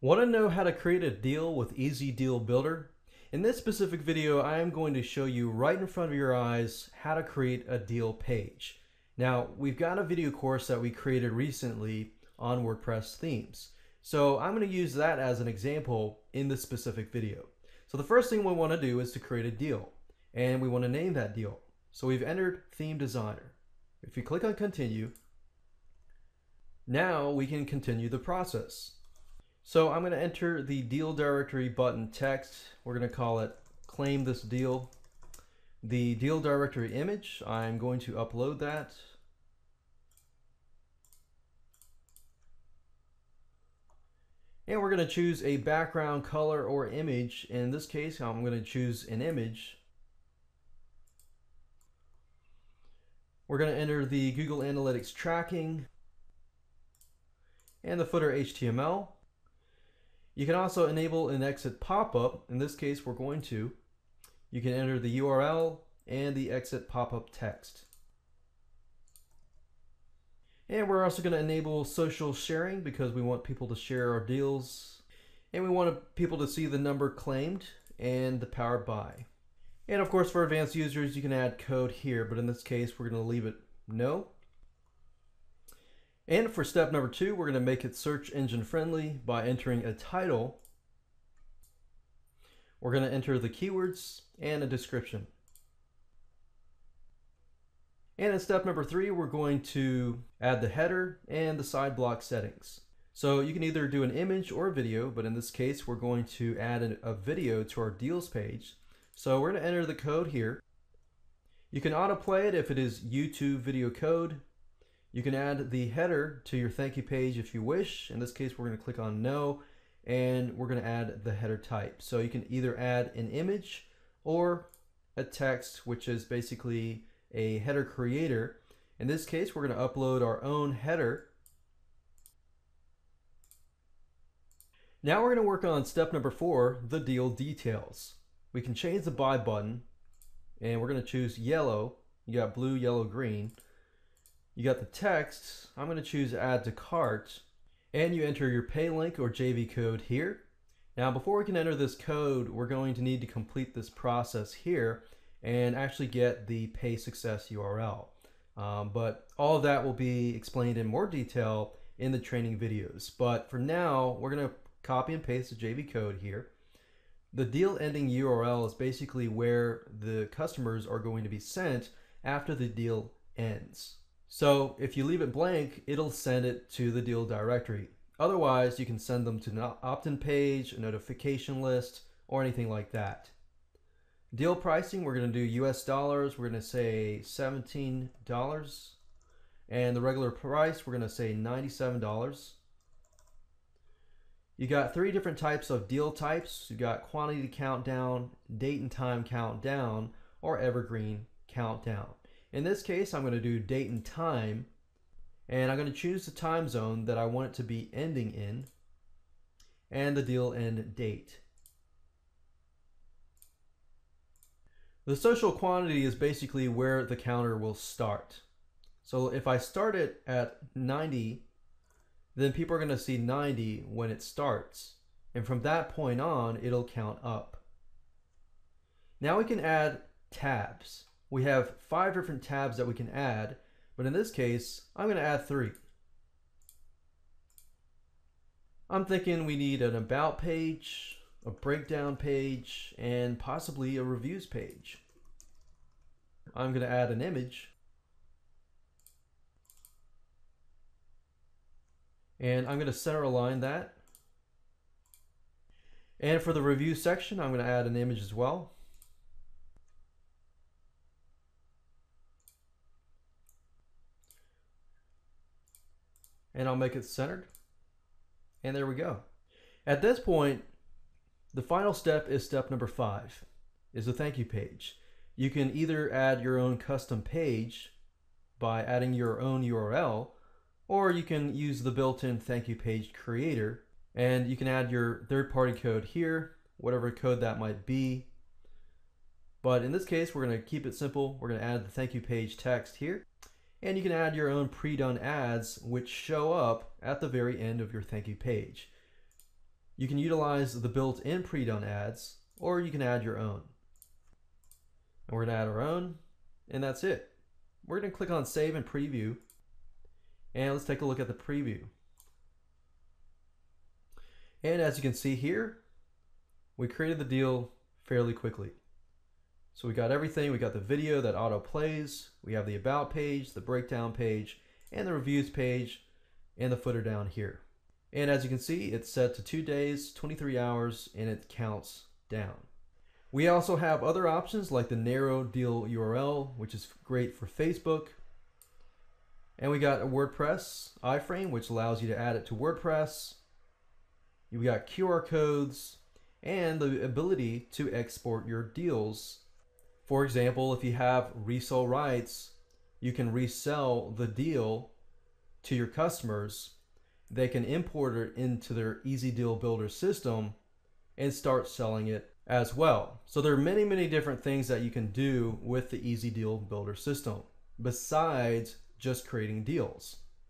Want to know how to create a deal with EasyDealBuilder? In this specific video, I am going to show you right in front of your eyes how to create a deal page. Now, we've got a video course that we created recently on WordPress themes. So I'm going to use that as an example in this specific video. So the first thing we want to do is to create a deal, and we want to name that deal. So we've entered Theme Designer. If you click on Continue, now we can continue the process. So I'm going to enter the deal directory button text. We're going to call it claim this deal. The deal directory image, I'm going to upload that. And we're going to choose a background color or image. In this case, I'm going to choose an image. We're going to enter the Google Analytics tracking and the footer HTML. You can also enable an exit pop-up. In this case, we're going to. You can enter the URL and the exit pop-up text. And we're also going to enable social sharing because we want people to share our deals. And we want people to see the number claimed and the powered by. And of course, for advanced users, you can add code here, but in this case, we're going to leave it no. And for step number 2, we're going to make it search engine friendly by entering a title. We're going to enter the keywords and a description. And in step number 3, we're going to add the header and the side block settings. So you can either do an image or a video, but in this case, we're going to add a video to our deals page. So we're going to enter the code here. You can autoplay it if it is YouTube video code. You can add the header to your thank you page if you wish. In this case, we're going to click on no, and we're going to add the header type. So you can either add an image or a text, which is basically a header creator. In this case, we're going to upload our own header. Now we're going to work on step number 4, the deal details. We can change the buy button, and we're going to choose yellow. You got blue, yellow, green. You got the text. I'm going to choose add to cart, and you enter your pay link or JV code here. Now before we can enter this code, we're going to need to complete this process here and actually get the pay success URL. But all of that will be explained in more detail in the training videos. But for now, we're going to copy and paste the JV code here. The deal ending URL is basically where the customers are going to be sent after the deal ends. So if you leave it blank, it'll send it to the deal directory. Otherwise, you can send them to an opt-in page, a notification list, or anything like that. Deal pricing, we're going to do US dollars. We're going to say $17. And the regular price, we're going to say $97. You got 3 different types of deal types. You got quantity countdown, date and time countdown, or evergreen countdown. In this case, I'm going to do date and time, and I'm going to choose the time zone that I want it to be ending in, and the deal end date. The social quantity is basically where the counter will start. So if I start it at 90, then people are going to see 90 when it starts, and from that point on, it'll count up. Now we can add tabs. We have 5 different tabs that we can add, but in this case, I'm going to add 3. I'm thinking we need an about page, a breakdown page, and possibly a reviews page. I'm going to add an image, and I'm going to center align that. And for the review section, I'm going to add an image as well. And I'll make it centered. And there we go. At this point, the final step is step number 5, is the thank you page. You can either add your own custom page by adding your own URL, or you can use the built-in thank you page creator, and you can add your third-party code here, whatever code that might be. But in this case, we're going to keep it simple. We're going to add the thank you page text here. And you can add your own pre-done ads which show up at the very end of your thank you page. You can utilize the built-in pre-done ads, or you can add your own. And we're going to add our own, and that's it. We're going to click on Save and Preview, and let's take a look at the preview. And as you can see here, we created the deal fairly quickly. So we got everything. We got the video that auto plays, we have the about page, the breakdown page, and the reviews page, and the footer down here. And as you can see, it's set to 2 days, 23 hours, and it counts down. We also have other options like the narrow deal URL, which is great for Facebook. And we got a WordPress iframe, which allows you to add it to WordPress. You've got QR codes and the ability to export your deals. For example, if you have resale rights, you can resell the deal to your customers. They can import it into their EasyDealBuilder system and start selling it as well. So there are many different things that you can do with the EasyDealBuilder system besides just creating deals.